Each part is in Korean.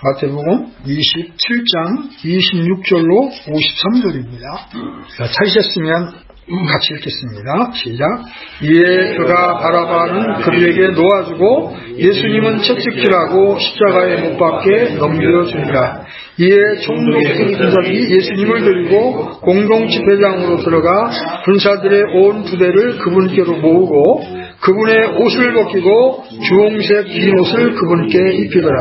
마태복음 27장 26절로 53절입니다. 찾으셨으면 같이 읽겠습니다. 시작. 이에 그가 바라바는 그들에게 놓아주고 예수님은 채찍질하고 십자가에 못 박게 넘겨주니라. 이에 총독 군사들이 예수님을 들고 공동집회장으로 들어가 군사들의 온 부대를 그분께로 모으고 그분의 옷을 벗기고 주홍색 긴 옷을 그분께 입히더라.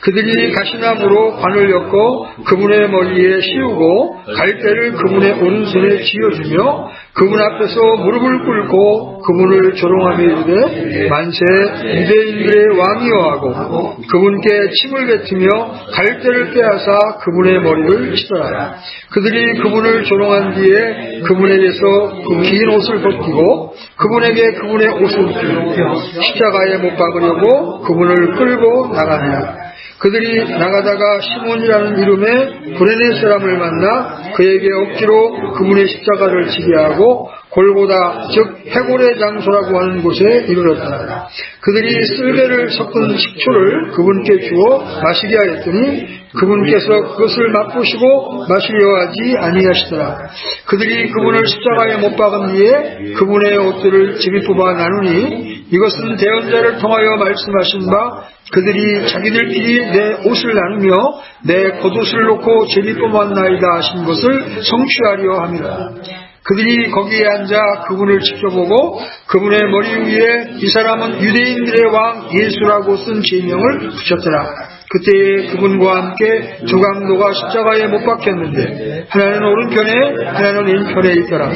그들이 가시나무로 관을 엮고 그분의 머리에 씌우고 갈대를 그분의 오른손에 쥐어주며 그분 앞에서 무릎을 꿇고 그분을 조롱하며 이르되 만세 유대인들의 왕이여 하고 그분께 침을 뱉으며 갈대를 빼앗아 그분의 머리를 치더라. 그들이 그분을 조롱한 뒤에 그분에게서 그 긴 옷을 벗기고 그분에게 그분의 옷을 입히고 십자가에 못 박으려고 그분을 끌고 나가니라. 그들이 나가다가 시몬이라는 이름의 구레네 사람을 만나 그에게 억지로 그분의 십자가를 지게 하고 골고다 즉 해골의 장소라고 하는 곳에 이르렀다. 그들이 쓸개를 섞은 식초를 그분께 주어 마시게 하였더니 그분께서 그것을 맛보시고 마시려 하지 아니하시더라. 그들이 그분을 십자가에 못 박은 뒤에 그분의 옷들을 집이 뽑아 나누니 이것은 대언자를 통하여 말씀하신 바 그들이 자기들끼리 내 옷을 나누며 내 겉옷을 놓고 제비 뽑았나이다 하신 것을 성취하려 함이라. 그들이 거기에 앉아 그분을 지켜보고 그분의 머리 위에 이 사람은 유대인들의 왕 예수라고 쓴 제명을 붙였더라. 그때 그분과 함께 두 강도가 십자가에 못 박혔는데 하나는 오른편에 하나는 왼편에 있더라.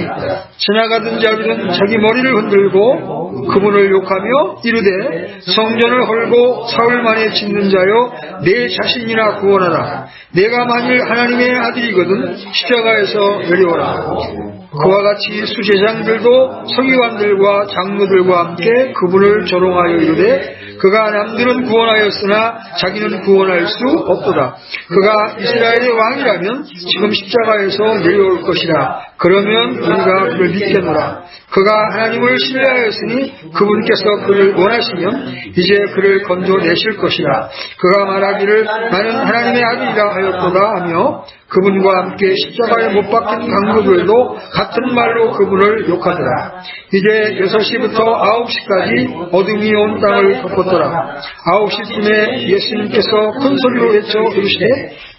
지나가던 자들은 자기 머리를 흔들고 그분을 욕하며 이르되 성전을 헐고 사흘 만에 짓는 자여 내 자신이나 구원하라. 내가 만일 하나님의 아들이거든 십자가에서 내려오라. 그와 같이 수제장들도 서기관들과 장로들과 함께 그분을 조롱하여 이르되 그가 남들은 구원하였으나 자기는 구원할 수 없도다. 그가 이스라엘의 왕이라면 지금 십자가에서 내려올 것이라. 그러면 우리가 그를 믿겠노라. 그가 하나님을 신뢰하였으니 그분께서 그를 원하시면 이제 그를 건져내실 것이라. 그가 말하기를 나는 하나님의 아들이라 하였도다 하며 그분과 함께 십자가에 못 박힌 강도들도 같은 말로 그분을 욕하더라. 이제 6시부터 9시까지 어둠이 온 땅을 덮었더라. 9시쯤에 예수님께서 큰 소리로 외쳐 이르시되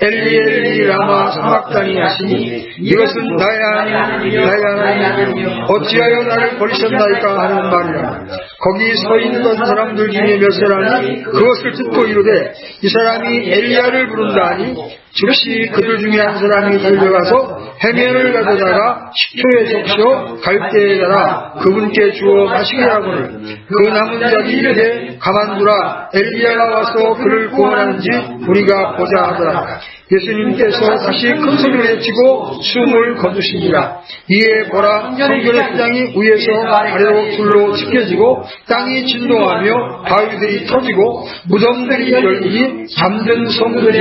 엘리 엘리 라마 사박다니 하시니 이것은 나의 하나님 나의 하나님 어찌하여 나를 버리셨나이까 하는 말이라. 거기 서 있던 사람들 중에 몇 사람이 그것을 듣고 이르되 이 사람이 엘리야를 부른다 하니 즉시 그들 중에 한 사람이 달려가서 해면을 가져다가 식초에 적셔 갈대에 달아 그분께 주어 마시게 하거늘 그 남은 자들이 이르되 가만두라 엘리야가 와서 그를 구원하는지 우리가 보자 하더라. 예수님께서 다시 큰 소리를 외치고 숨을 거두시니라. 이에 보라 성전의 수장이 위에서 아래로 불로 지켜지고 땅이 진동하며 바위들이 터지고 무덤들이 열리니 잠든 성도들이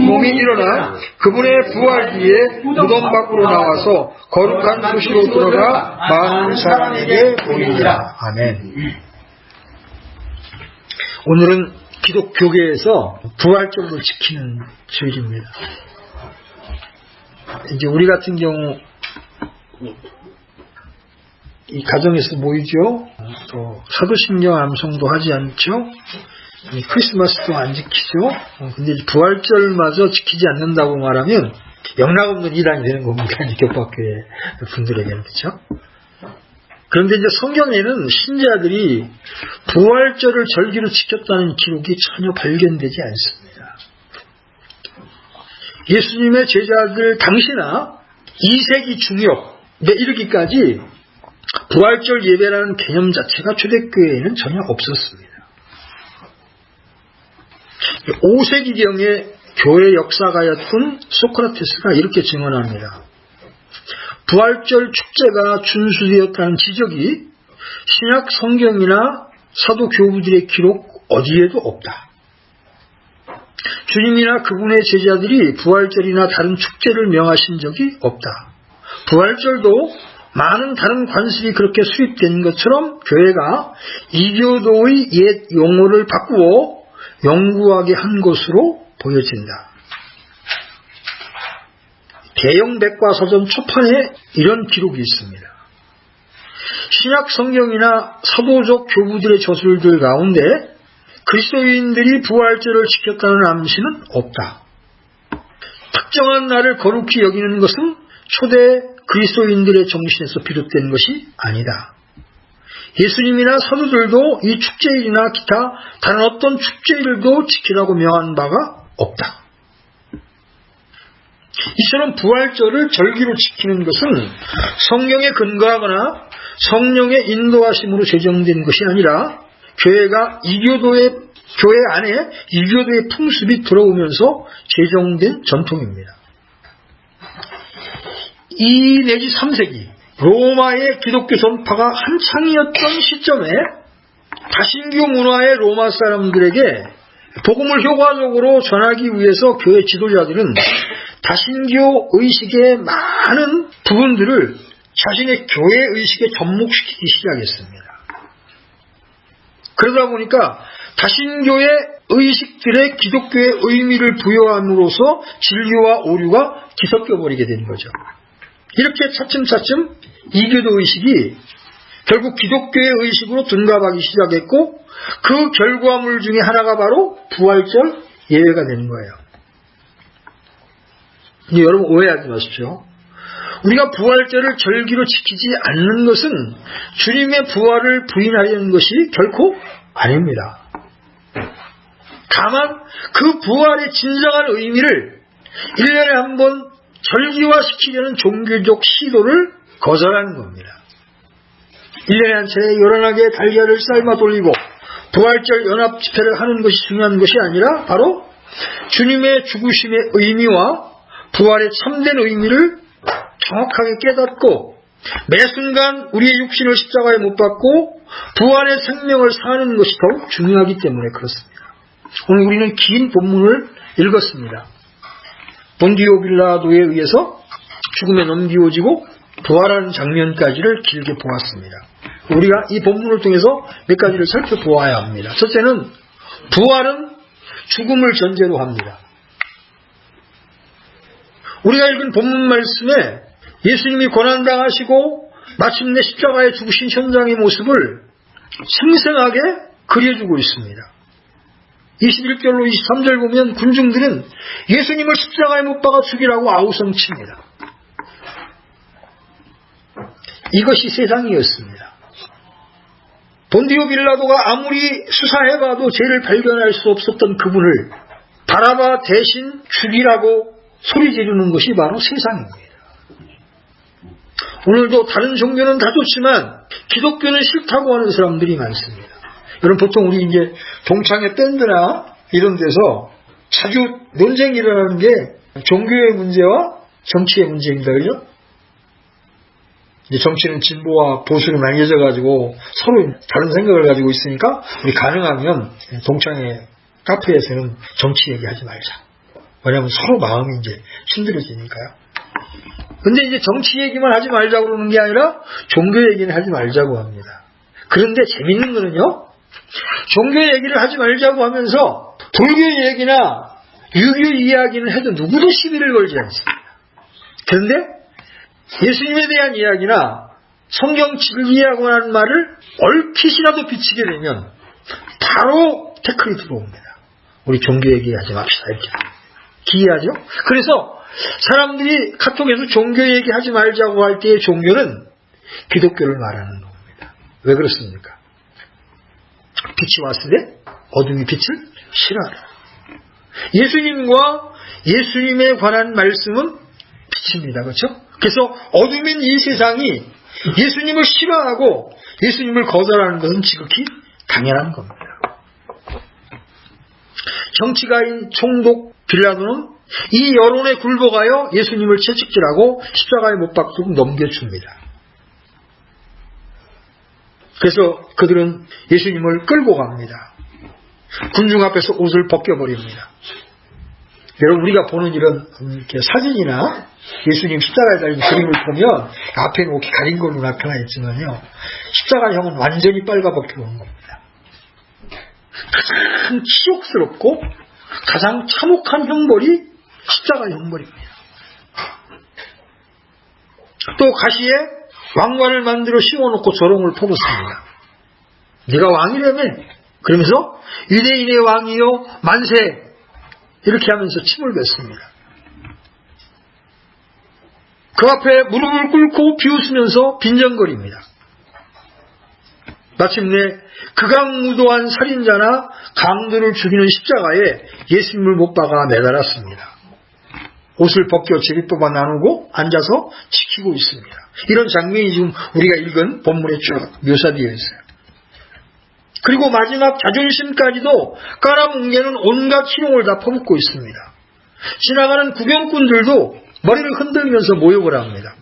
몸이 일어나 그분의 부활 뒤에 무덤 밖으로 나와서 거룩한 도시로 들어가 많은 사람에게 보이니라. 아멘. 오늘은 기독교계에서 부활절을 지키는 주일입니다. 이제 우리 같은 경우 이 가정에서 모이죠. 또 사도신경 암송도 하지 않죠. 크리스마스도 안 지키죠. 근데 부활절마저 지키지 않는다고 말하면 영락없는 이단이 되는 겁니다. 교파교회 분들에게는. 그렇죠? 그런데 이제 성경에는 신자들이 부활절을 절기로 지켰다는 기록이 전혀 발견되지 않습니다. 예수님의 제자들 당시나 2세기 중엽에 이르기까지 부활절 예배라는 개념 자체가 초대교회에는 전혀 없었습니다. 5세기경에 교회 역사가였던 소크라테스가 이렇게 증언합니다. 부활절 축제가 준수되었다는 지적이 신약 성경이나 사도 교부들의 기록 어디에도 없다. 주님이나 그분의 제자들이 부활절이나 다른 축제를 명하신 적이 없다. 부활절도 많은 다른 관습이 그렇게 수립된 것처럼 교회가 이교도의 옛 용어를 바꾸어 영구하게 한 것으로 보여진다. 대영 백과사전 초판에 이런 기록이 있습니다. 신약 성경이나 사도적 교부들의 저술들 가운데 그리스도인들이 부활절을 지켰다는 암시는 없다. 특정한 날을 거룩히 여기는 것은 초대 그리스도인들의 정신에서 비롯된 것이 아니다. 예수님이나 사도들도 이 축제일이나 기타 다른 어떤 축제일도 지키라고 명한 바가 없다. 이처럼 부활절을 절기로 지키는 것은 성경에 근거하거나 성령의 인도하심으로 제정된 것이 아니라 교회 안에 이교도의 풍습이 들어오면서 제정된 전통입니다. 2 내지 3세기 로마의 기독교 전파가 한창이었던 시점에 다신교 문화의 로마 사람들에게 복음을 효과적으로 전하기 위해서 교회 지도자들은 다신교 의식의 많은 부분들을 자신의 교회 의식에 접목시키기 시작했습니다. 그러다 보니까 다신교의 의식들의 기독교의 의미를 부여함으로써 진리와 오류가 뒤섞여버리게 된 거죠. 이렇게 차츰차츰 이교도 의식이 결국 기독교의 의식으로 둔갑하기 시작했고 그 결과물 중에 하나가 바로 부활절 예외가 되는 거예요. 근데 여러분 오해하지 마십시오. 우리가 부활절을 절기로 지키지 않는 것은 주님의 부활을 부인하려는 것이 결코 아닙니다. 다만 그 부활의 진정한 의미를 1년에 한 번 절기화시키려는 종교적 시도를 거절하는 겁니다. 1년에 한 차례 요란하게 달걀을 삶아 돌리고 부활절 연합 집회를 하는 것이 중요한 것이 아니라 바로 주님의 죽으심의 의미와 부활의 참된 의미를 정확하게 깨닫고 매 순간 우리의 육신을 십자가에 못 박고 부활의 생명을 사는 것이 더욱 중요하기 때문에 그렇습니다. 오늘 우리는 긴 본문을 읽었습니다. 본디오 빌라도에 의해서 죽음에 넘기워지고 부활하는 장면까지를 길게 보았습니다. 우리가 이 본문을 통해서 몇 가지를 살펴보아야 합니다. 첫째는 부활은 죽음을 전제로 합니다. 우리가 읽은 본문 말씀에 예수님이 고난당하시고 마침내 십자가에 죽으신 현장의 모습을 생생하게 그려주고 있습니다. 21절로 23절 보면 군중들은 예수님을 십자가에 못 박아 죽이라고 아우성칩니다. 이것이 세상이었습니다. 본디오 빌라도가 아무리 수사해봐도 죄를 발견할 수 없었던 그분을 바라바 대신 죽이라고 소리 지르는 것이 바로 세상입니다. 오늘도 다른 종교는 다 좋지만 기독교는 싫다고 하는 사람들이 많습니다. 여러분 보통 우리 이제 동창회 밴드나 이런 데서 자주 논쟁이 일어나는 게 종교의 문제와 정치의 문제입니다. 그죠? 이제 정치는 진보와 보수로 나뉘어져 가지고 서로 다른 생각을 가지고 있으니까 우리 가능하면 동창회 카페에서는 정치 얘기하지 말자. 왜냐하면 서로 마음이 이제 힘들어지니까요. 근데 이제 정치 얘기만 하지 말자고 그러는 게 아니라 종교 얘기는 하지 말자고 합니다. 그런데 재밌는 거는요, 종교 얘기를 하지 말자고 하면서 불교 얘기나 유교 이야기는 해도 누구도 시비를 걸지 않습니다. 그런데 예수님에 대한 이야기나 성경 진리라고 하는 말을 얼핏이라도 비치게 되면 바로 태클이 들어옵니다. 우리 종교 얘기하지 맙시다 이렇게 기이하죠. 그래서 사람들이 카톡에서 종교 얘기하지 말자고 할 때의 종교는 기독교를 말하는 겁니다. 왜 그렇습니까? 빛이 왔을 때 어둠이 빛을 싫어하라. 예수님과 예수님에 관한 말씀은 빛입니다. 그렇죠? 그래서 어둠인 이 세상이 예수님을 싫어하고 예수님을 거절하는 것은 지극히 당연한 겁니다. 정치가인 총독 빌라도는 이 여론에 굴복하여 예수님을 채찍질하고 십자가에 못 박고 넘겨줍니다. 그래서 그들은 예수님을 끌고 갑니다. 군중 앞에서 옷을 벗겨버립니다. 여러분 우리가 보는 이런 이렇게 사진이나 예수님 십자가에 달린 그림을 보면 앞에는 이렇게 가린 걸로 나타나 있지만요, 십자가형은 완전히 빨가벗겨 보는 겁니다. 가장 치욕스럽고 가장 참혹한 형벌이 십자가의 형벌입니다. 또 가시에 왕관을 만들어 씌워놓고 조롱을 퍼붓습니다. 네가 왕이라며? 그러면서 유대인의 왕이요 만세 이렇게 하면서 침을 뱉습니다. 그 앞에 무릎을 꿇고 비웃으면서 빈정거립니다. 마침내 극악무도한 살인자나 강도를 죽이는 십자가에 예수님을 못 박아 매달았습니다. 옷을 벗겨 제비뽑아 나누고 앉아서 지키고 있습니다. 이런 장면이 지금 우리가 읽은 본문에 쭉 묘사되어 있어요. 그리고 마지막 자존심까지도 깔아뭉개는 온갖 희롱을 다 퍼붓고 있습니다. 지나가는 구경꾼들도 머리를 흔들면서 모욕을 합니다.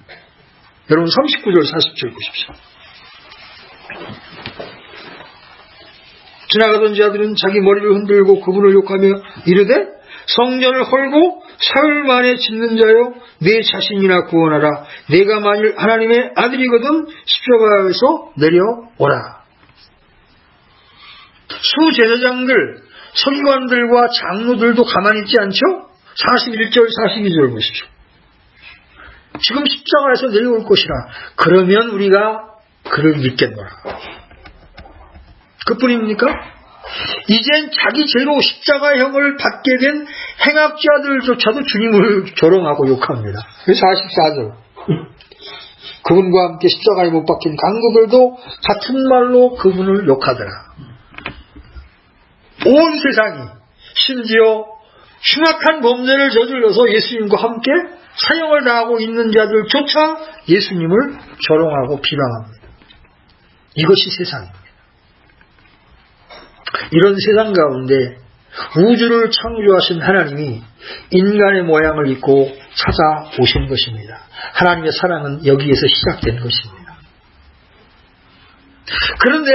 여러분 39절 40절 보십시오. 지나가던 자들은 자기 머리를 흔들고 그분을 욕하며 이르되 성전을 헐고 사흘 만에 짓는 자여 내 자신이나 구원하라. 내가 만일 하나님의 아들이거든 십자가에서 내려오라. 수제사장들 서기관들과 장로들도 가만히 있지 않죠? 41절 42절 보십시오. 지금 십자가에서 내려올 것이라. 그러면 우리가 그를 믿겠노라. 그뿐입니까? 이젠 자기 죄로 십자가형을 받게 된 행악자들조차도 주님을 조롱하고 욕합니다. 44절 그분과 함께 십자가에 못 박힌 강도들도 같은 말로 그분을 욕하더라. 온 세상이 심지어 흉악한 범죄를 저질러서 예수님과 함께 사형을 당하고 있는 자들조차 예수님을 조롱하고 비방합니다. 이것이 세상입니다. 이런 세상 가운데 우주를 창조하신 하나님이 인간의 모양을 입고 찾아오신 것입니다. 하나님의 사랑은 여기에서 시작된 것입니다. 그런데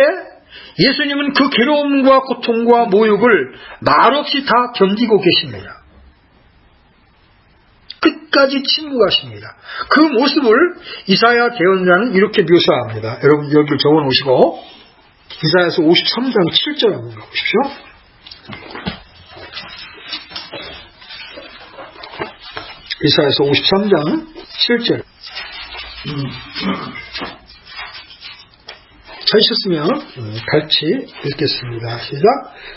예수님은 그 괴로움과 고통과 모욕을 말없이 다 견디고 계십니다. 끝까지 침묵하십니다. 그 모습을 이사야 대언자는 이렇게 묘사합니다. 여러분 여기를 적어놓으시고 이사야서 53장 7절 한번 보십시오. 이사야서 53장 7절 찾으셨으면 같이 읽겠습니다. 시작.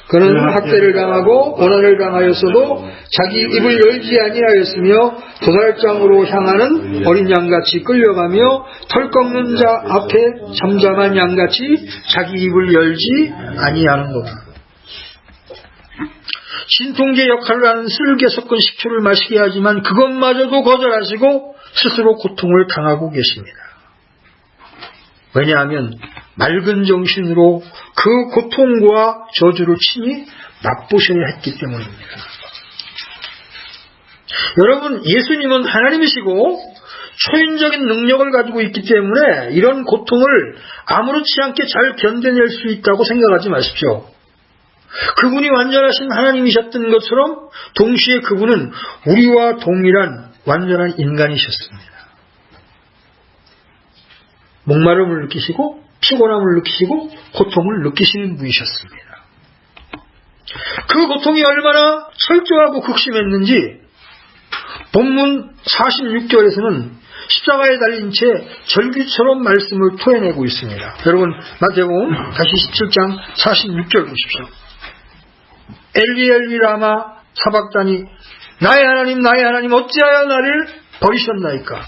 그는 학대를 당하고 고난을 당하였어도 자기 입을 열지 아니하였으며 도살장으로 향하는 어린 양같이 끌려가며 털 꺾는 자 앞에 잠잠한 양같이 자기 입을 열지 아니하는도다. 진통제 역할을 하는 쓸개 섞은 식초를 마시게 하지만 그것마저도 거절하시고 스스로 고통을 당하고 계십니다. 왜냐하면 맑은 정신으로 그 고통과 저주를 친히 맛보셔야 했기 때문입니다. 여러분, 예수님은 하나님이시고 초인적인 능력을 가지고 있기 때문에 이런 고통을 아무렇지 않게 잘 견뎌낼 수 있다고 생각하지 마십시오. 그분이 완전하신 하나님이셨던 것처럼 동시에 그분은 우리와 동일한 완전한 인간이셨습니다. 목마름을 느끼시고 피곤함을 느끼시고 고통을 느끼시는 분이셨습니다. 그 고통이 얼마나 철저하고 극심했는지 본문 46절에서는 십자가에 달린 채 절규처럼 말씀을 토해내고 있습니다. 여러분 마태복음 다시 17장 46절 보십시오. 엘리 엘리 라마 사박다니 나의 하나님 어찌하여 나를 버리셨나이까.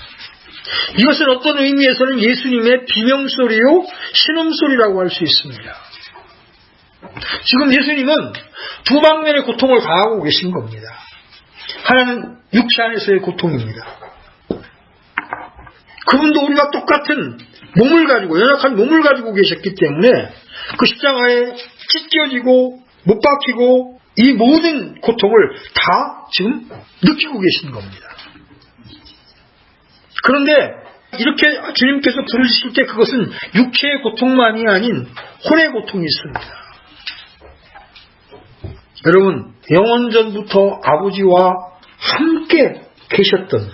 이것은 어떤 의미에서는 예수님의 비명소리요 신음소리라고 할 수 있습니다. 지금 예수님은 두 방면의 고통을 가하고 계신 겁니다. 하나는 육체 안에서의 고통입니다. 그분도 우리가 똑같은 몸을 가지고 연약한 몸을 가지고 계셨기 때문에 그 십자가에 찢겨지고 못 박히고 이 모든 고통을 다 지금 느끼고 계신 겁니다. 그런데 이렇게 주님께서 부르실 때 그것은 육체의 고통만이 아닌 혼의 고통이 있습니다. 여러분 영원전부터 아버지와 함께 계셨던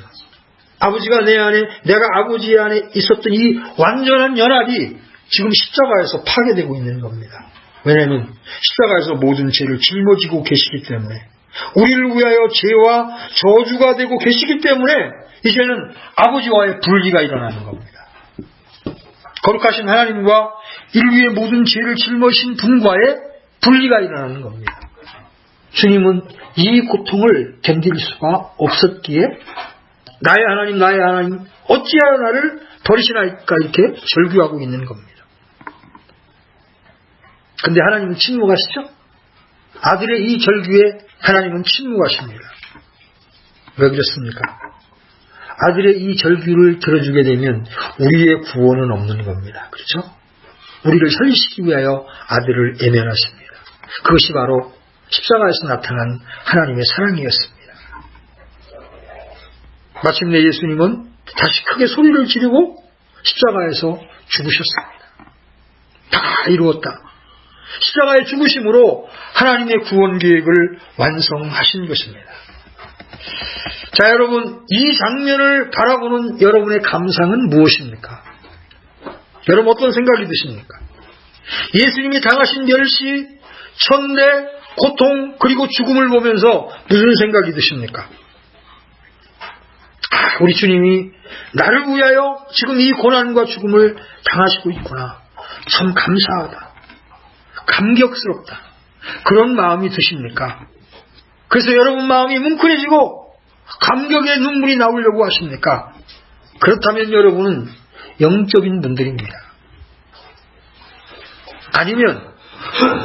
아버지가 내 안에 내가 아버지 안에 있었던 이 완전한 연합이 지금 십자가에서 파괴되고 있는 겁니다. 왜냐하면 십자가에서 모든 죄를 짊어지고 계시기 때문에, 우리를 위하여 죄와 저주가 되고 계시기 때문에 이제는 아버지와의 분리가 일어나는 겁니다. 거룩하신 하나님과 인류의 모든 죄를 짊어진 분과의 분리가 일어나는 겁니다. 주님은 이 고통을 견딜 수가 없었기에 나의 하나님 나의 하나님 어찌하여 나를 버리시나이까 이렇게 절규하고 있는 겁니다. 근데 하나님은 침묵하시죠? 아들의 이 절규에 하나님은 침묵하십니다. 왜 그렇습니까? 아들의 이 절규를 들어주게 되면 우리의 구원은 없는 겁니다. 그렇죠? 우리를 살리시기 위하여 아들을 애면하십니다. 그것이 바로 십자가에서 나타난 하나님의 사랑이었습니다. 마침내 예수님은 다시 크게 소리를 지르고 십자가에서 죽으셨습니다. 다 이루었다. 십자가의 죽으심으로 하나님의 구원 계획을 완성하신 것입니다. 자, 여러분, 이 장면을 바라보는 여러분의 감상은 무엇입니까? 여러분 어떤 생각이 드십니까? 예수님이 당하신 멸시, 천대, 고통, 그리고 죽음을 보면서 무슨 생각이 드십니까? 우리 주님이 나를 위하여 지금 이 고난과 죽음을 당하시고 있구나. 참 감사하다. 감격스럽다. 그런 마음이 드십니까? 그래서 여러분 마음이 뭉클해지고 감격의 눈물이 나오려고 하십니까? 그렇다면 여러분은 영적인 분들입니다. 아니면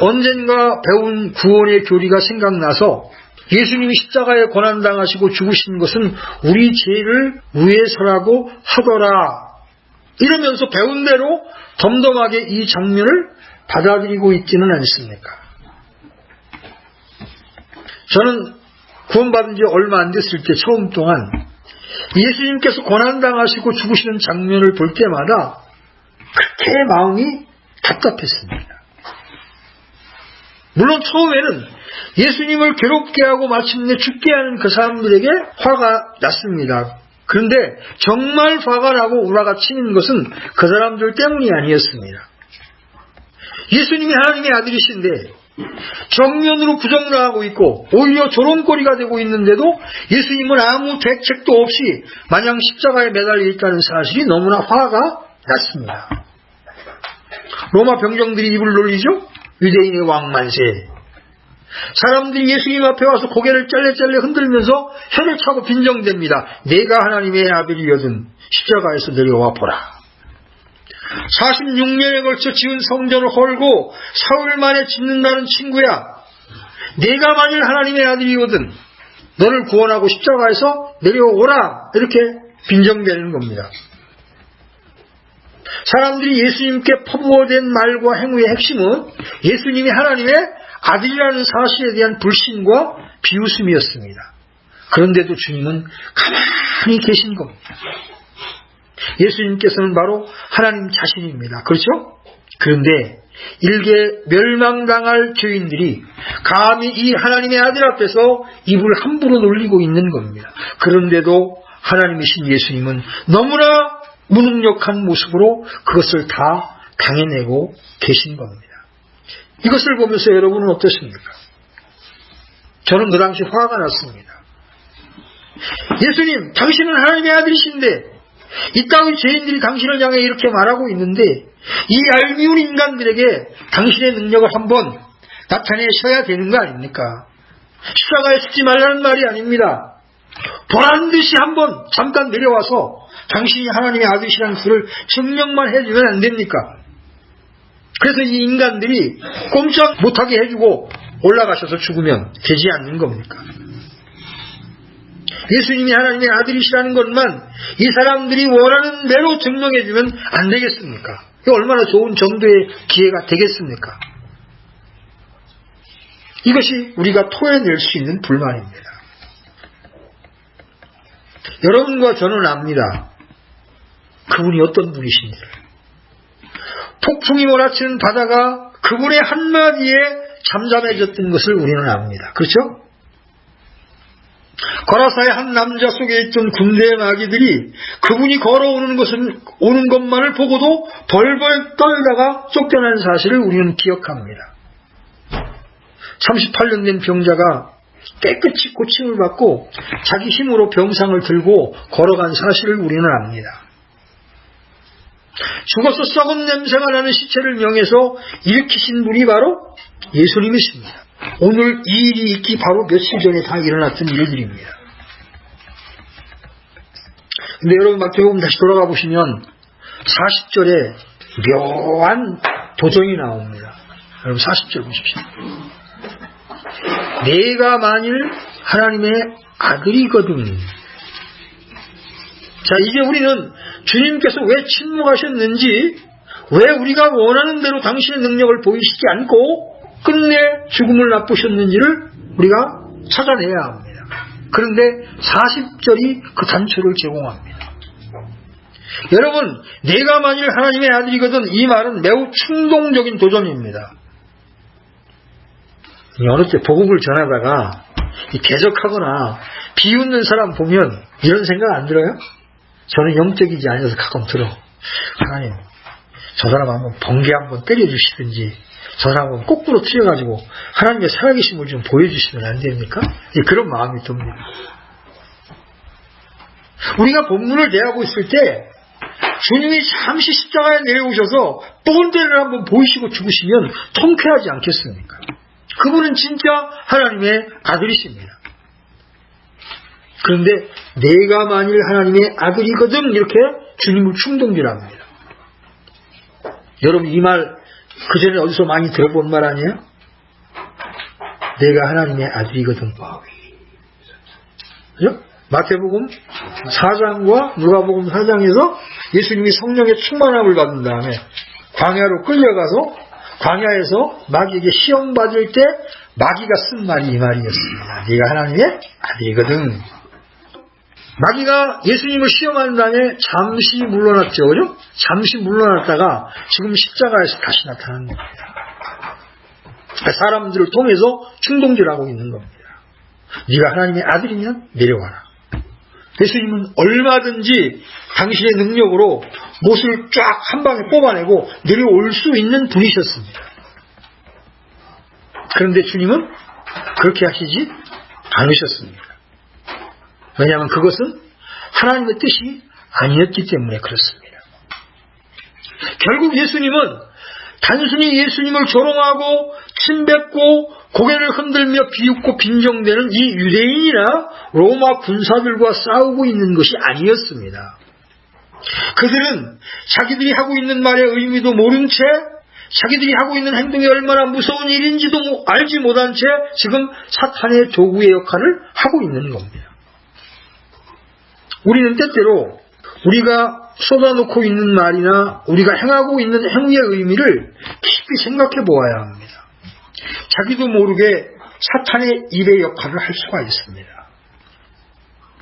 언젠가 배운 구원의 교리가 생각나서 예수님이 십자가에 고난당하시고 죽으신 것은 우리 죄를 위해서라고 하더라 이러면서 배운 대로 덤덤하게 이 장면을 받아들이고 있지는 않습니까? 저는 구원받은 지 얼마 안 됐을 때 처음 동안 예수님께서 고난당하시고 죽으시는 장면을 볼 때마다 그렇게 마음이 답답했습니다. 물론 처음에는 예수님을 괴롭게 하고 마침내 죽게 하는 그 사람들에게 화가 났습니다. 그런데 정말 화가 나고 우라가 치는 것은 그 사람들 때문이 아니었습니다. 예수님이 하나님의 아들이신데 정면으로 부정을 하고 있고 오히려 조롱거리가 되고 있는데도 예수님은 아무 대책도 없이 마냥 십자가에 매달려 있다는 사실이 너무나 화가 났습니다. 로마 병정들이 입을 놀리죠? 유대인의 왕 만세. 사람들이 예수님 앞에 와서 고개를 짤레짤레 흔들면서 혀를 차고 빈정댑니다. 내가 하나님의 아들이거든 십자가에서 내려와 보라. 46년에 걸쳐 지은 성전을 헐고 사흘 만에 짓는다는 친구야. 내가 만일 하나님의 아들이거든 너를 구원하고 십자가에서 내려오라. 이렇게 빈정대는 겁니다. 사람들이 예수님께 퍼부어댄 말과 행위의 핵심은 예수님이 하나님의 아들이라는 사실에 대한 불신과 비웃음이었습니다. 그런데도 주님은 가만히 계신 겁니다. 예수님께서는 바로 하나님 자신입니다. 그렇죠? 그런데 일개 멸망당할 죄인들이 감히 이 하나님의 아들 앞에서 입을 함부로 놀리고 있는 겁니다. 그런데도 하나님이신 예수님은 너무나 무능력한 모습으로 그것을 다 당해내고 계신 겁니다. 이것을 보면서 여러분은 어떻습니까? 저는 그 당시 화가 났습니다. 예수님, 당신은 하나님의 아들이신데 이 땅의 죄인들이 당신을 향해 이렇게 말하고 있는데 이 얄미운 인간들에게 당신의 능력을 한번 나타내셔야 되는 거 아닙니까? 십자가에 죽지 말라는 말이 아닙니다. 보란듯이 한번 잠깐 내려와서 당신이 하나님의 아들이라는 것을 증명만 해주면 안 됩니까? 그래서 이 인간들이 꼼짝 못하게 해주고 올라가셔서 죽으면 되지 않는 겁니까? 예수님이 하나님의 아들이시라는 것만 이 사람들이 원하는 대로 증명해주면 안 되겠습니까? 이게 얼마나 좋은 전도의 기회가 되겠습니까? 이것이 우리가 토해낼 수 있는 불만입니다. 여러분과 저는 압니다. 그분이 어떤 분이신지를. 폭풍이 몰아치는 바다가 그분의 한마디에 잠잠해졌던 것을 우리는 압니다. 그렇죠? 거라사의 한 남자 속에 있던 군대의 마귀들이 그분이 걸어오는 오는 것만을 보고도 벌벌 떨다가 쫓겨난 사실을 우리는 기억합니다. 38년 된 병자가 깨끗이 고침을 받고 자기 힘으로 병상을 들고 걸어간 사실을 우리는 압니다. 죽어서 썩은 냄새가 나는 시체를 명해서 일으키신 분이 바로 예수님이십니다. 오늘 이 일이 있기 바로 며칠 전에 다 일어났던 일들입니다. 근데 여러분 마태복음 다시 돌아가 보시면 40절에 묘한 도전이 나옵니다. 여러분 40절 보십시오. 내가 만일 하나님의 아들이거든. 자, 이제 우리는 주님께서 왜 침묵하셨는지, 왜 우리가 원하는 대로 당신의 능력을 보이시지 않고 끝내 죽음을 맛보셨는지를 우리가 찾아내야 합니다. 그런데 40절이 그 단초를 제공합니다. 여러분, 내가 만일 하나님의 아들이거든, 이 말은 매우 충동적인 도전입니다. 어느 때 복음을 전하다가 대적하거나 비웃는 사람 보면 이런 생각 안 들어요? 저는 영적이지 않아서 가끔 들어. 하나님, 저 사람 한번 번개 한번 때려주시든지, 저 사람 한번 거꾸로 튀어가지고 하나님의 살아계심을 좀 보여주시면 안 됩니까? 그런 마음이 듭니다. 우리가 본문을 대하고 있을 때 주님이 잠시 십자가에 내려오셔서 본때를 한번 보이시고 죽으시면 통쾌하지 않겠습니까? 그분은 진짜 하나님의 아들이십니다. 그런데 내가 만일 하나님의 아들이거든, 이렇게 주님을 충동질합니다. 여러분, 이 말 그전에 어디서 많이 들어본 말 아니에요? 내가 하나님의 아들이거든. 그죠? 마태복음 4장과 누가복음 4장에서 예수님이 성령의 충만함을 받은 다음에 광야로 끌려가서 광야에서 마귀에게 시험 받을 때 마귀가 쓴 말이 이 말이었습니다. 네가 하나님의 아들이거든. 마귀가 예수님을 시험하는 다음에 잠시 물러났죠. 그죠? 잠시 물러났다가 지금 십자가에서 다시 나타나는 겁니다. 사람들을 통해서 충동질하고 있는 겁니다. 네가 하나님의 아들이면 내려와라. 예수님은 얼마든지 당신의 능력으로 못을 쫙 한 방에 뽑아내고 내려올 수 있는 분이셨습니다. 그런데 주님은 그렇게 하시지 않으셨습니다. 왜냐하면 그것은 하나님의 뜻이 아니었기 때문에 그렇습니다. 결국 예수님은 단순히 예수님을 조롱하고 침뱉고 고개를 흔들며 비웃고 빈정대는 이 유대인이나 로마 군사들과 싸우고 있는 것이 아니었습니다. 그들은 자기들이 하고 있는 말의 의미도 모른 채, 자기들이 하고 있는 행동이 얼마나 무서운 일인지도 알지 못한 채 지금 사탄의 도구의 역할을 하고 있는 겁니다. 우리는 때때로 우리가 쏟아놓고 있는 말이나 우리가 행하고 있는 행위의 의미를 깊이 생각해 보아야 합니다. 자기도 모르게 사탄의 일의 역할을 할 수가 있습니다.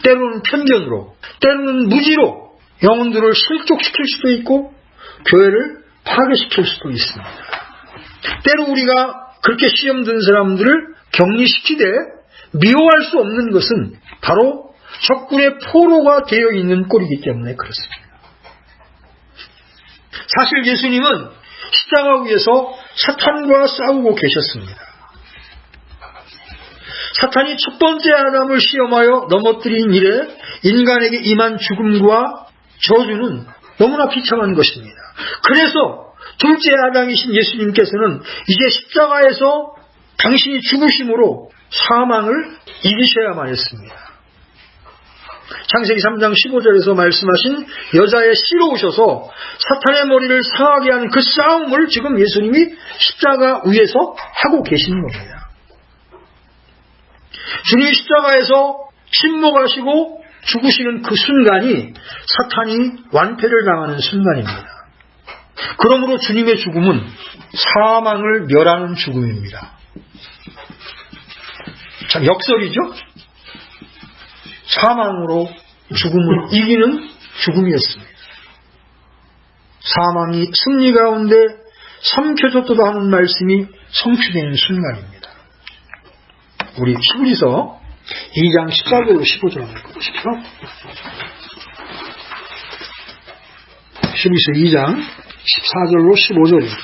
때로는 편견으로, 때로는 무지로 영혼들을 실족시킬 수도 있고 교회를 파괴시킬 수도 있습니다. 때로 우리가 그렇게 시험 든 사람들을 격리시키되 미워할 수 없는 것은 바로 적군의 포로가 되어 있는 꼴이기 때문에 그렇습니다. 사실 예수님은 십자가 위에서 사탄과 싸우고 계셨습니다. 사탄이 첫 번째 아담을 시험하여 넘어뜨린 이래 인간에게 임한 죽음과 저주는 너무나 비참한 것입니다. 그래서 둘째 아담이신 예수님께서는 이제 십자가에서 당신이 죽으심으로 사망을 이기셔야만 했습니다. 창세기 3장 15절에서 말씀하신 여자의 씨로 오셔서 사탄의 머리를 상하게 하는 그 싸움을 지금 예수님이 십자가 위에서 하고 계시는 겁니다. 주님이 십자가에서 침묵하시고 죽으시는 그 순간이 사탄이 완패를 당하는 순간입니다. 그러므로 주님의 죽음은 사망을 멸하는 죽음입니다. 참 역설이죠? 사망으로 죽음을 이기는 죽음이었습니다. 사망이 승리 가운데 삼켜졌도다 하는 말씀이 성취되는 순간입니다. 우리 히브리서 2장 14절로 15절 한번 보십시오. 히브리서 2장 14절로 15절입니다.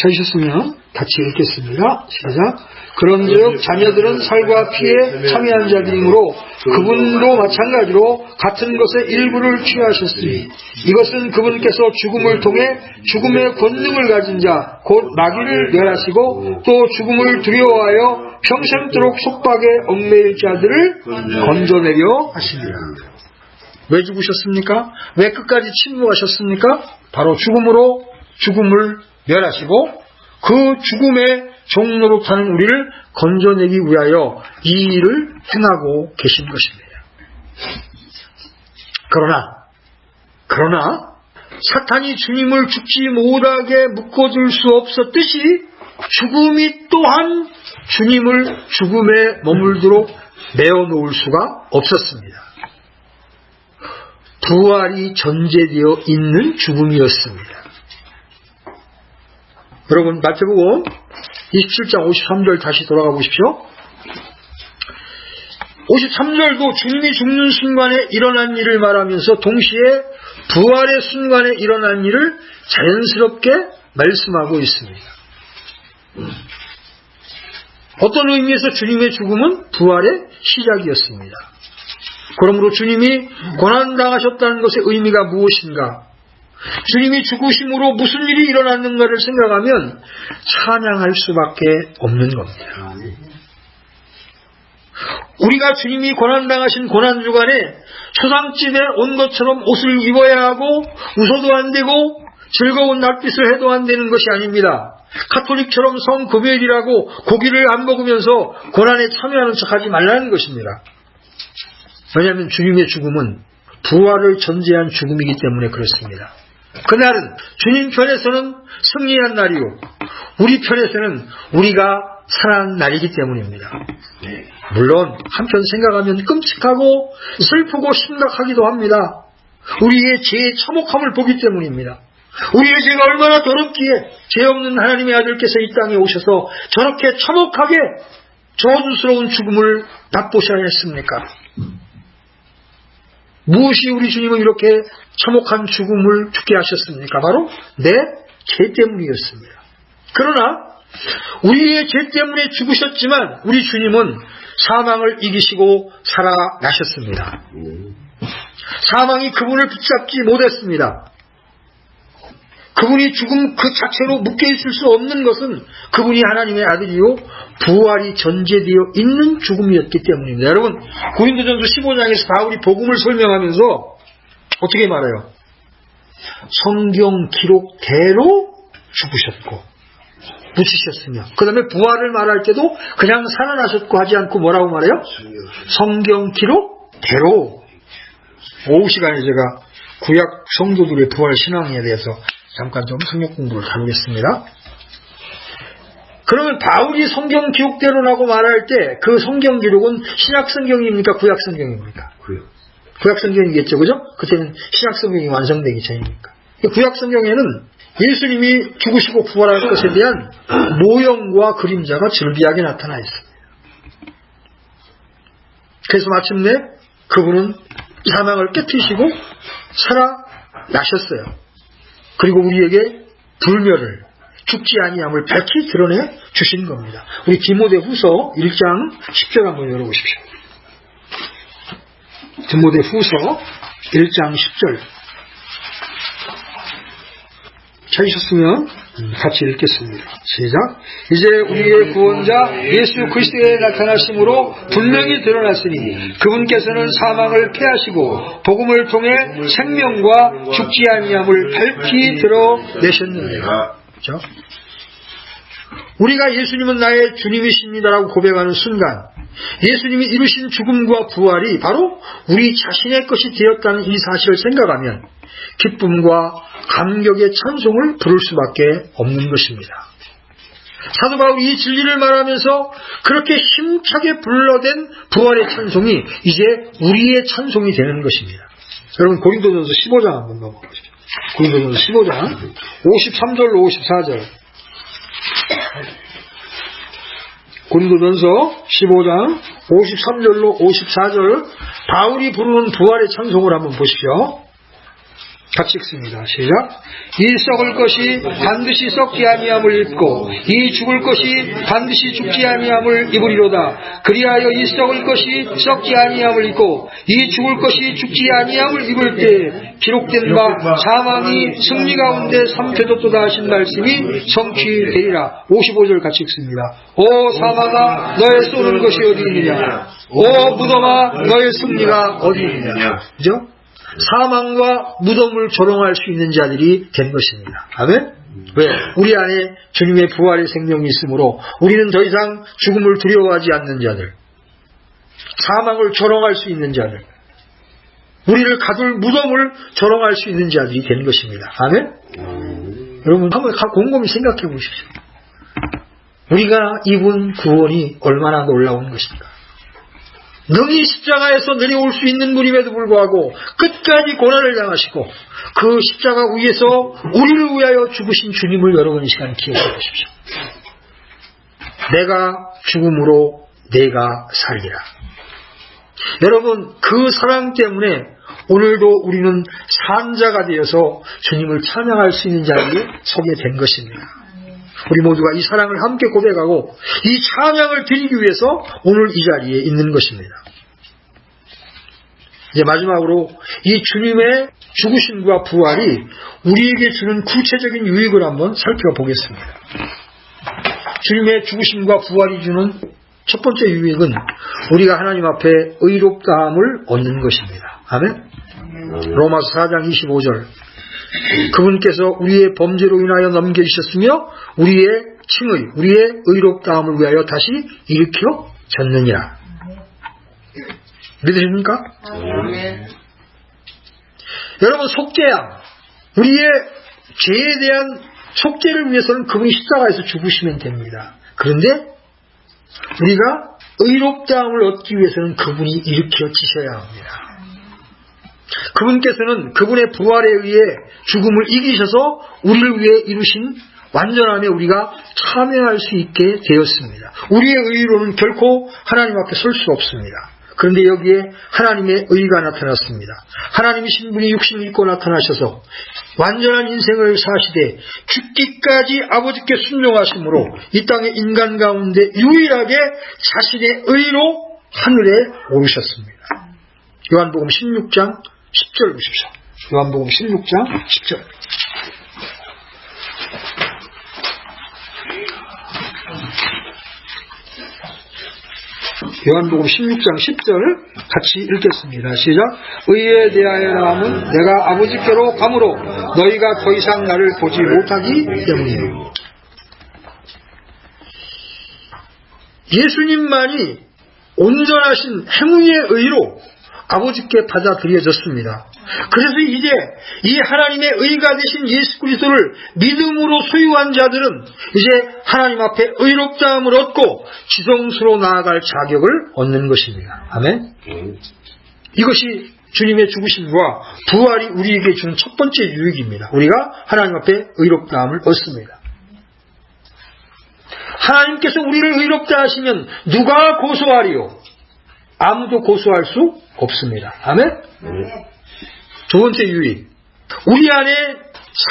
찾으셨으면 같이 읽겠습니다. 시작. 그런즉 자녀들은 살과 피에 참여한 자들이므로 그분도 마찬가지로 같은 것의 일부를 취하셨으니 이것은 그분께서 죽음을 통해 죽음의 권능을 가진 자 곧 마귀를 멸하시고 또 죽음을 두려워하여 평생도록 속박에 얽매일 자들을 건져내려 하십니다. 왜 죽으셨습니까? 왜 끝까지 침묵하셨습니까? 바로 죽음으로 죽음을 멸하시고 그 죽음의 종로로 타는 우리를 건져내기 위하여 이 일을 행하고 계신 것입니다. 그러나 사탄이 주님을 죽지 못하게 묶어줄 수 없었듯이 죽음이 또한 주님을 죽음에 머물도록 내어놓을 수가 없었습니다. 부활이 전제되어 있는 죽음이었습니다. 여러분 마태복음 27장 53절 다시 돌아가 보십시오. 53절도 주님이 죽는 순간에 일어난 일을 말하면서 동시에 부활의 순간에 일어난 일을 자연스럽게 말씀하고 있습니다. 어떤 의미에서 주님의 죽음은 부활의 시작이었습니다. 그러므로 주님이 고난당하셨다는 것의 의미가 무엇인가? 주님이 죽으심으로 무슨 일이 일어났는가를 생각하면 찬양할 수밖에 없는 겁니다. 우리가 주님이 고난당하신 고난주간에 초상집에 온 것처럼 옷을 입어야 하고 웃어도 안 되고 즐거운 낯빛을 해도 안 되는 것이 아닙니다. 카톨릭처럼 성금요일이라고 고기를 안 먹으면서 고난에 참여하는 척하지 말라는 것입니다. 왜냐하면 주님의 죽음은 부활을 전제한 죽음이기 때문에 그렇습니다. 그날은 주님 편에서는 승리한 날이요 우리 편에서는 우리가 살아난 날이기 때문입니다. 물론 한편 생각하면 끔찍하고 슬프고 심각하기도 합니다. 우리의 죄의 참혹함을 보기 때문입니다. 우리의 죄가 얼마나 더럽기에 죄 없는 하나님의 아들께서 이 땅에 오셔서 저렇게 참혹하게 저주스러운 죽음을 맛보셔야 했습니까? 무엇이 우리 주님은 이렇게 참혹한 죽음을 죽게 하셨습니까? 바로 내 죄 때문이었습니다. 그러나 우리의 죄 때문에 죽으셨지만 우리 주님은 사망을 이기시고 살아나셨습니다. 사망이 그분을 붙잡지 못했습니다. 그분이 죽음 그 자체로 묶여있을 수 없는 것은 그분이 하나님의 아들이요 부활이 전제되어 있는 죽음이었기 때문입니다. 여러분 고린도전서 15장에서 바울이 복음을 설명하면서 어떻게 말해요? 성경 기록대로 죽으셨고 묻히셨으며 그 다음에 부활을 말할 때도 그냥 살아나셨고 하지 않고 뭐라고 말해요? 성경 기록대로. 오후 시간에 제가 구약 성도들의 부활 신앙에 대해서 잠깐 좀 성경 공부를 다루겠습니다. 그러면 바울이 성경 기록대로라고 말할 때 그 성경 기록은 신약 성경입니까? 구약 성경입니까? 구약 성경이겠죠, 그죠? 그때는 신약 성경이 완성되기 전이니까. 구약 성경에는 예수님이 죽으시고 부활할 것에 대한 모형과 그림자가 절비하게 나타나 있습니다. 그래서 마침내 그분은 사망을 깨뜨리시고 살아나셨어요. 그리고 우리에게 불멸을 죽지 아니함을 밝히 드러내 주신 겁니다. 우리 디모데후서 1장 10절 한번 열어보십시오. 디모데후서 1장 10절 찾으셨으면 같이 읽겠습니다. 시작. 이제 우리의 구원자 예수 그리스도의 나타나심으로 분명히 드러났으니 그분께서는 사망을 패하시고 복음을 통해 생명과 죽지 아니함을 밝히 드러내셨느니라. 그렇죠? 우리가 예수님은 나의 주님이십니다라고 고백하는 순간 예수님이 이루신 죽음과 부활이 바로 우리 자신의 것이 되었다는 이 사실을 생각하면 기쁨과 감격의 찬송을 부를 수밖에 없는 것입니다. 사도 바울이 이 진리를 말하면서 그렇게 힘차게 불러댄 부활의 찬송이 이제 우리의 찬송이 되는 것입니다. 여러분 고린도전서 15장 한번 넘어가시죠. 고린도전서 15장 53절로 54절. 고린도전서 15장 53절로 54절 바울이 부르는 부활의 찬송을 한번 보십시오. 같이 읽습니다. 시작. 이 썩을 것이 반드시 썩지 아니함을 입고 이 죽을 것이 반드시 죽지 아니함을 입으리로다. 그리하여 이 썩을 것이 썩지 아니함을 입고 이 죽을 것이 죽지 아니함을 입을 때 기록된 바 사망이 승리 가운데 삼켜졌도다 하신 말씀이 성취되리라. 55절 같이 읽습니다. 오 사망아 너의 쏘는 것이 어디 있느냐. 오 무덤아 너의 승리가 어디 있느냐. 그죠? 사망과 무덤을 조롱할 수 있는 자들이 된 것입니다. 아멘? 왜? 우리 안에 주님의 부활의 생명이 있으므로 우리는 더 이상 죽음을 두려워하지 않는 자들, 사망을 조롱할 수 있는 자들, 우리를 가둘 무덤을 조롱할 수 있는 자들이 된 것입니다. 아멘? 여러분 한번 곰곰이 생각해 보십시오. 우리가 입은 구원이 얼마나 놀라운 것인가. 능히 십자가에서 내려올 수 있는 분임에도 불구하고 끝까지 고난을 당하시고 그 십자가 위에서 우리를 위하여 죽으신 주님을 여러분 이 시간 기억해 보십시오. 내가 죽음으로 내가 살리라. 여러분 그 사랑 때문에 오늘도 우리는 산자가 되어서 주님을 찬양할 수 있는 자리에 서게 된 것입니다. 우리 모두가 이 사랑을 함께 고백하고 이 찬양을 드리기 위해서 오늘 이 자리에 있는 것입니다. 이제 마지막으로 이 주님의 죽으심과 부활이 우리에게 주는 구체적인 유익을 한번 살펴보겠습니다. 주님의 죽으심과 부활이 주는 첫 번째 유익은 우리가 하나님 앞에 의롭다함을 얻는 것입니다. 아멘? 로마서 4장 25절 그분께서 우리의 범죄로 인하여 넘겨주셨으며 우리의 칭의, 우리의 의롭다함을 위하여 다시 일으켜졌느니라. 믿으십니까? 여러분 속죄함, 우리의 죄에 대한 속죄를 위해서는 그분이 십자가에서 죽으시면 됩니다. 그런데 우리가 의롭다함을 얻기 위해서는 그분이 일으켜지셔야 합니다. 그분께서는 그분의 부활에 의해 죽음을 이기셔서 우리를 위해 이루신 완전함에 우리가 참여할 수 있게 되었습니다. 우리의 의로는 결코 하나님 앞에 설 수 없습니다. 그런데 여기에 하나님의 의가 나타났습니다. 하나님이신 분이 육신을 입고 나타나셔서 완전한 인생을 사시되 죽기까지 아버지께 순종하심으로 이 땅의 인간 가운데 유일하게 자신의 의로 하늘에 오르셨습니다. 요한복음 16장 10절 보십시오. 요한복음 16장 10절. 요한복음 16장 10절 같이 읽겠습니다. 시작. 의에 대하여 나함은 내가 아버지께로 가므로 너희가 더 이상 나를 보지 못하기 때문이에요. 예수님만이 온전하신 행위의 의로 아버지께 받아들여졌습니다. 그래서 이제 이 하나님의 의가 되신 예수 그리스도를 믿음으로 소유한 자들은 이제 하나님 앞에 의롭다함을 얻고 지성소로 나아갈 자격을 얻는 것입니다. 아멘. 이것이 주님의 죽으심과 부활이 우리에게 주는 첫 번째 유익입니다. 우리가 하나님 앞에 의롭다함을 얻습니다. 하나님께서 우리를 의롭다 하시면 누가 고소하리요? 아무도 고소할 수 없습니다. 아멘? 두 번째 유익. 우리 안에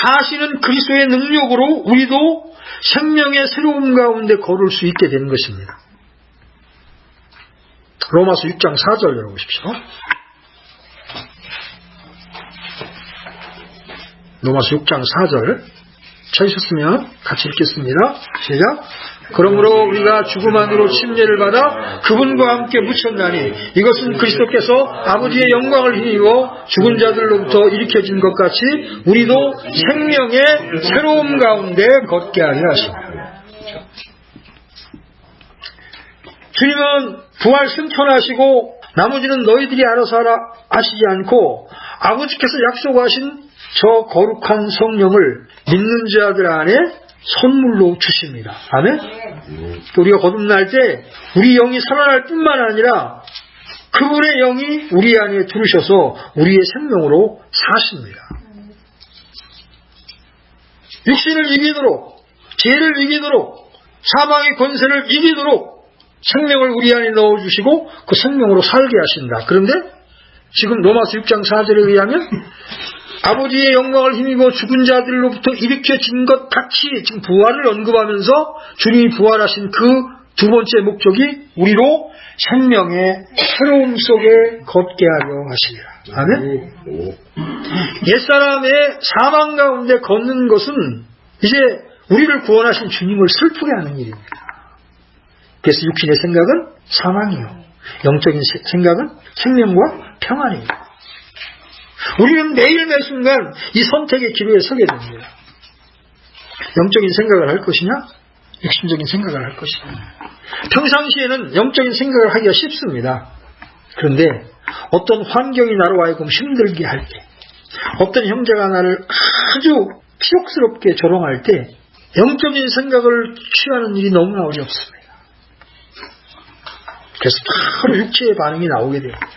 사시는 그리스도의 능력으로 우리도 생명의 새로움 가운데 걸을 수 있게 되는 것입니다. 로마서 6장 4절 열어보십시오. 로마서 6장 4절 찾으셨으면 같이 읽겠습니다. 시작. 그러므로 우리가 죽음 안으로 침례를 받아 그분과 함께 묻혔나니 이것은 그리스도께서 아버지의 영광을 힘입어 죽은 자들로부터 일으켜진 것 같이 우리도 생명의 새로움 가운데 걷게 하려 하십니다. 주님은 부활 승천하시고 나머지는 너희들이 알아서 하라 하시지 않고 아버지께서 약속하신 저 거룩한 성령을 믿는 자들 안에 선물로 주십니다. 아멘? 우리가 거듭날 때 우리 영이 살아날 뿐만 아니라 그분의 영이 우리 안에 들으셔서 우리의 생명으로 사십니다. 육신을 이기도록, 죄를 이기도록, 사망의 권세를 이기도록 생명을 우리 안에 넣어주시고 그 생명으로 살게 하신다. 그런데 지금 로마서 6장 4절에 의하면 아버지의 영광을 힘입어 죽은 자들로부터 일으켜진 것 같이 지금 부활을 언급하면서 주님이 부활하신 그 두 번째 목적이 우리로 생명의 새로움 속에 걷게 하려 하시리라. 아멘. 옛사람의 사망 가운데 걷는 것은 이제 우리를 구원하신 주님을 슬프게 하는 일입니다. 그래서 육신의 생각은 사망이요, 영적인 생각은 생명과 평안이에요. 우리는 매일 매 순간 이 선택의 기로에 서게 됩니다. 영적인 생각을 할 것이냐, 육신적인 생각을 할 것이냐. 평상시에는 영적인 생각을 하기가 쉽습니다. 그런데 어떤 환경이 나로 하여금 힘들게 할 때, 어떤 형제가 나를 아주 피욕스럽게 조롱할 때 영적인 생각을 취하는 일이 너무나 어렵습니다. 그래서 바로 육체의 반응이 나오게 됩니다.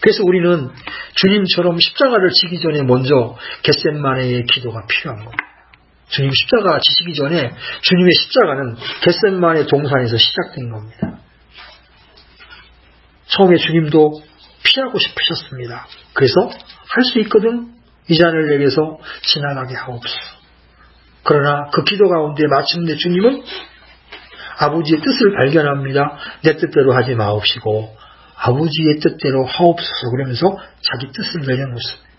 그래서 우리는 주님처럼 십자가를 지기 전에 먼저 겟셋마네의 기도가 필요한 겁니다. 주님 십자가 지시기 전에 주님의 십자가는 겟셋마네 동산에서 시작된 겁니다. 처음에 주님도 피하고 싶으셨습니다. 그래서 할 수 있거든 이 잔을 내게서 지나가게 하옵소서. 그러나 그 기도 가운데 마침내 주님은 아버지의 뜻을 발견합니다. 내 뜻대로 하지 마옵시고 아버지의 뜻대로 하옵소서 그러면서 자기 뜻을 내려놓습니다.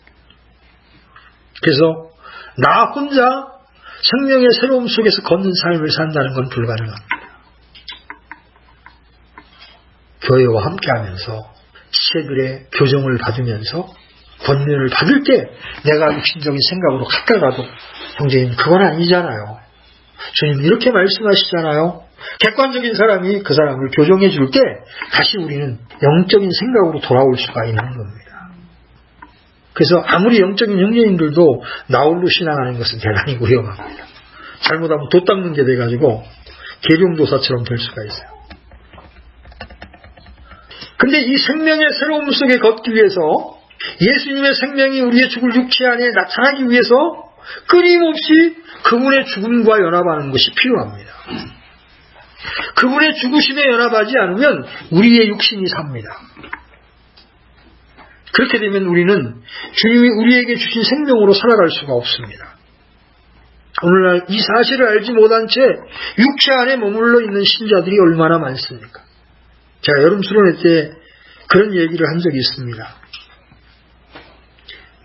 그래서 나 혼자 생명의 새로움 속에서 걷는 삶을 산다는 건 불가능합니다. 교회와 함께하면서 지체들의 교정을 받으면서 권면을 받을 때 내가 육신적인 생각으로 가까이 가도 형제님 그건 아니잖아요. 주님 이렇게 말씀하시잖아요. 객관적인 사람이 그 사람을 교정해 줄 때 다시 우리는 영적인 생각으로 돌아올 수가 있는 겁니다. 그래서 아무리 영적인 형제님들도 나홀로 신앙하는 것은 대단히 위험합니다. 잘못하면 돛 닦는 게 돼가지고 계룡도사처럼 될 수가 있어요. 근데 이 생명의 새로움 속에 걷기 위해서 예수님의 생명이 우리의 죽을 육체 안에 나타나기 위해서 끊임없이 그분의 죽음과 연합하는 것이 필요합니다. 그분의 죽으심에 연합하지 않으면 우리의 육신이 삽니다. 그렇게 되면 우리는 주님이 우리에게 주신 생명으로 살아갈 수가 없습니다. 오늘날 이 사실을 알지 못한 채 육체 안에 머물러 있는 신자들이 얼마나 많습니까? 제가 여름 수련회 때 그런 얘기를 한 적이 있습니다.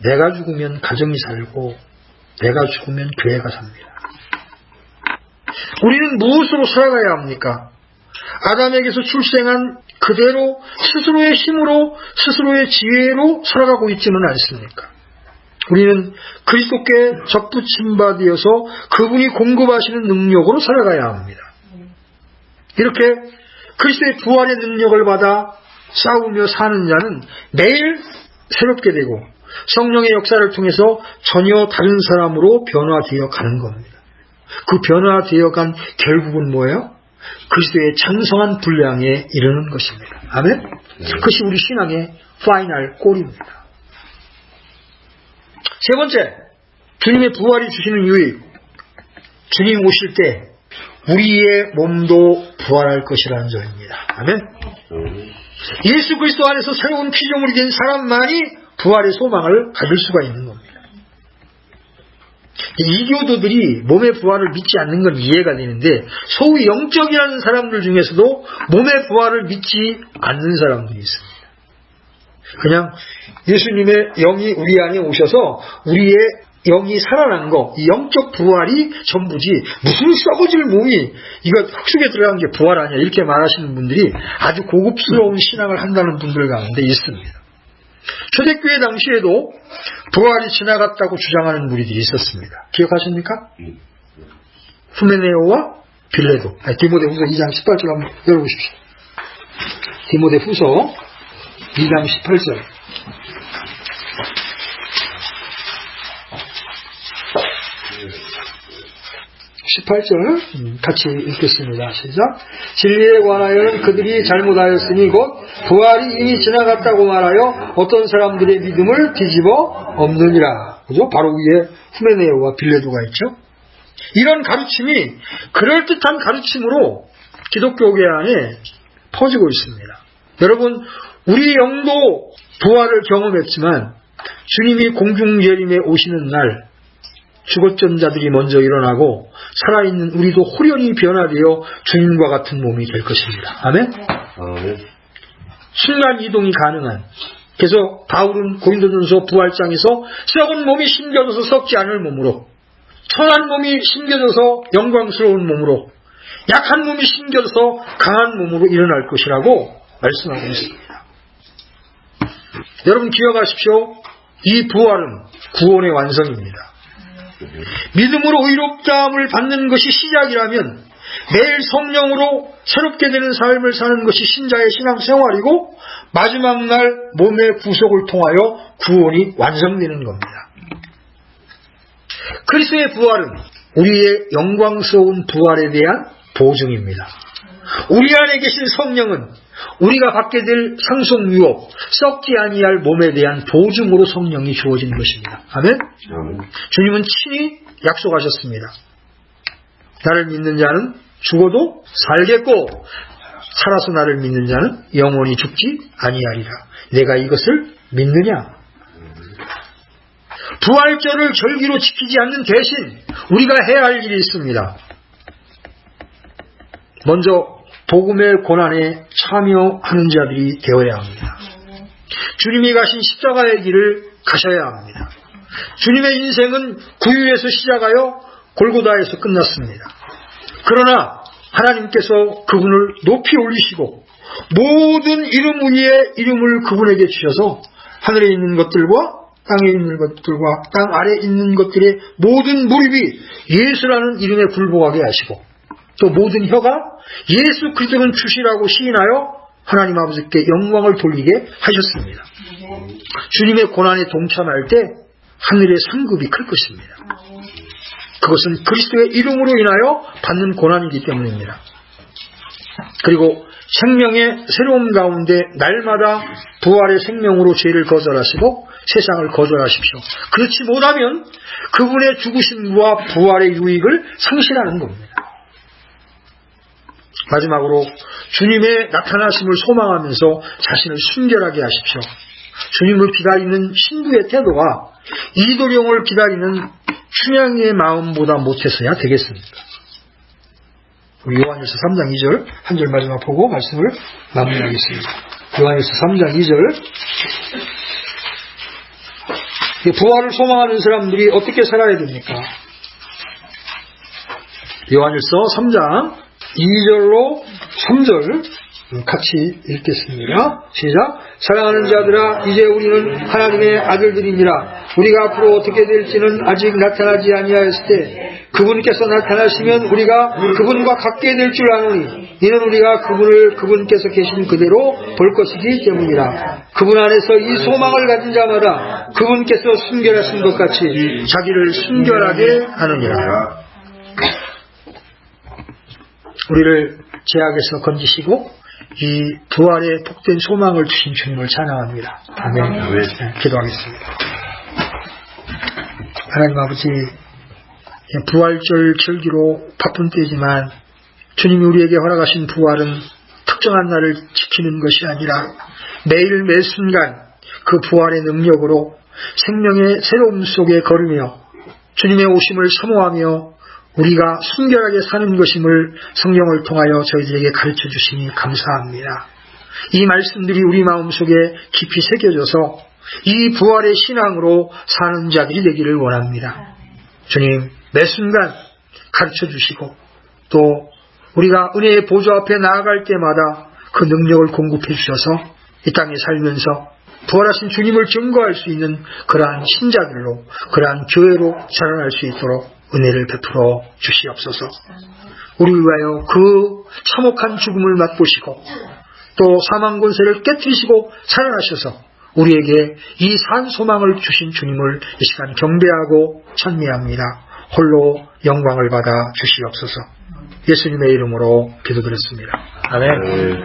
내가 죽으면 가정이 살고 내가 죽으면 교회가 삽니다. 우리는 무엇으로 살아가야 합니까? 아담에게서 출생한 그대로 스스로의 힘으로 스스로의 지혜로 살아가고 있지는 않습니까? 우리는 그리스도께 접붙임 되어서 그분이 공급하시는 능력으로 살아가야 합니다. 이렇게 그리스도의 부활의 능력을 받아 싸우며 사는 자는 매일 새롭게 되고 성령의 역사를 통해서 전혀 다른 사람으로 변화되어 가는 겁니다. 그 변화되어 간 결국은 뭐예요? 그리스도의 장성한 분량에 이르는 것입니다. 아멘? 그것이 우리 신앙의 파이널 골입니다. 세 번째, 주님의 부활이 주시는 유익. 주님 오실 때 우리의 몸도 부활할 것이라는 점입니다. 아멘? 예수 그리스도 안에서 새로운 피조물이 된 사람만이 부활의 소망을 받을 수가 있는 겁니다. 이교도들이 몸의 부활을 믿지 않는 건 이해가 되는데 소위 영적이라는 사람들 중에서도 몸의 부활을 믿지 않는 사람들이 있습니다. 그냥 예수님의 영이 우리 안에 오셔서 우리의 영이 살아난 거, 이 영적 부활이 전부지 무슨 썩어질 몸이 이거 흙속에 들어간 게 부활 아니야 이렇게 말하시는 분들이 아주 고급스러운 신앙을 한다는 분들 가운데 있습니다. 초대교회 당시에도 부활이 지나갔다고 주장하는 무리들이 있었습니다. 기억하십니까? 후메네오와 빌레도. 디모데후서 2장 18절 한번 열어보십시오. 디모데후서 2장 18절. 18절 같이 읽겠습니다. 시작. 진리에 관하여는 그들이 잘못하였으니 곧 부활이 이미 지나갔다고 말하여 어떤 사람들의 믿음을 뒤집어 엎느니라. 그죠? 바로 위에 후메네오와 빌레도가 있죠. 이런 가르침이 그럴듯한 가르침으로 기독교계 안에 퍼지고 있습니다. 여러분, 우리 영도 부활을 경험했지만 주님이 공중예림에 오시는 날 죽었던 자들이 먼저 일어나고 살아있는 우리도 호련히 변화되어 주님과 같은 몸이 될 것입니다. 아멘? 순간 이동이 가능한, 그래서 바울은 고린도전서 부활장에서 썩은 몸이 심겨져서 썩지 않을 몸으로, 천한 몸이 심겨져서 영광스러운 몸으로, 약한 몸이 심겨져서 강한 몸으로 일어날 것이라고 말씀하고 있습니다. 여러분 기억하십시오. 이 부활은 구원의 완성입니다. 믿음으로 의롭다함을 받는 것이 시작이라면 매일 성령으로 새롭게 되는 삶을 사는 것이 신자의 신앙생활이고, 마지막 날 몸의 구속을 통하여 구원이 완성되는 겁니다. 그리스도의 부활은 우리의 영광스러운 부활에 대한 보증입니다. 우리 안에 계신 성령은 우리가 받게 될 상속 유업, 썩지 아니할 몸에 대한 보증으로 성령이 주어진 것입니다. 아멘? 주님은 친히 약속하셨습니다. 나를 믿는 자는 죽어도 살겠고 살아서 나를 믿는 자는 영원히 죽지 아니하리라. 내가 이것을 믿느냐? 부활절을 절기로 지키지 않는 대신 우리가 해야 할 일이 있습니다. 먼저 복음의 고난에 참여하는 자들이 되어야 합니다. 주님이 가신 십자가의 길을 가셔야 합니다. 주님의 인생은 구유에서 시작하여 골고다에서 끝났습니다. 그러나 하나님께서 그분을 높이 올리시고 모든 이름 위에 이름을 그분에게 주셔서 하늘에 있는 것들과 땅에 있는 것들과 땅 아래에 있는 것들의 모든 무릎이 예수라는 이름에 굴복하게 하시고, 또 모든 혀가 예수 그리스도는 주시라고 시인하여 하나님 아버지께 영광을 돌리게 하셨습니다. 주님의 고난에 동참할 때 하늘의 상급이 클 것입니다. 그것은 그리스도의 이름으로 인하여 받는 고난이기 때문입니다. 그리고 생명의 새로운 가운데 날마다 부활의 생명으로 죄를 거절하시고 세상을 거절하십시오. 그렇지 못하면 그분의 죽으심과 부활의 유익을 상실하는 겁니다. 마지막으로 주님의 나타나심을 소망하면서 자신을 순결하게 하십시오. 주님을 기다리는 신부의 태도가 이도령을 기다리는 춘향이의 마음보다 못해서야 되겠습니까? 우리 요한일서 3장 2절 한 절 마지막 보고 말씀을 마무리하겠습니다. 요한일서 3장 2절. 부활을 소망하는 사람들이 어떻게 살아야 됩니까? 요한일서 3장 2절로 3절 같이 읽겠습니다. 시작. 사랑하는 자들아, 이제 우리는 하나님의 아들들이니라. 우리가 앞으로 어떻게 될지는 아직 나타나지 아니하였을 때 그분께서 나타나시면 우리가 그분과 같게 될 줄 아노니, 이는 우리가 그분을 그분께서 계신 그대로 볼 것이기 때문이라. 그분 안에서 이 소망을 가진 자마다 그분께서 순결하신 것 같이 자기를 순결하게 하느니라. 우리를 죄악에서 건지시고 이 부활의 복된 소망을 주신 주님을 찬양합니다. 아멘. 네, 기도하겠습니다. 하나님 아버지, 부활절 절기로 바쁜 때지만 주님이 우리에게 허락하신 부활은 특정한 날을 지키는 것이 아니라 매일 매 순간 그 부활의 능력으로 생명의 새로움 속에 걸으며 주님의 오심을 사모하며 우리가 순결하게 사는 것임을 성령을 통하여 저희들에게 가르쳐 주시니 감사합니다. 이 말씀들이 우리 마음속에 깊이 새겨져서 이 부활의 신앙으로 사는 자들이 되기를 원합니다. 주님, 매 순간 가르쳐 주시고 또 우리가 은혜의 보좌 앞에 나아갈 때마다 그 능력을 공급해 주셔서 이 땅에 살면서 부활하신 주님을 증거할 수 있는 그러한 신자들로, 그러한 교회로 자라날 수 있도록 은혜를 베풀어 주시옵소서. 우리를 위하여 그 참혹한 죽음을 맛보시고 또 사망 권세를 깨뜨리시고 살아나셔서 우리에게 이 산 소망을 주신 주님을 이 시간 경배하고 찬미합니다. 홀로 영광을 받아 주시옵소서. 예수님의 이름으로 기도드렸습니다. 아멘.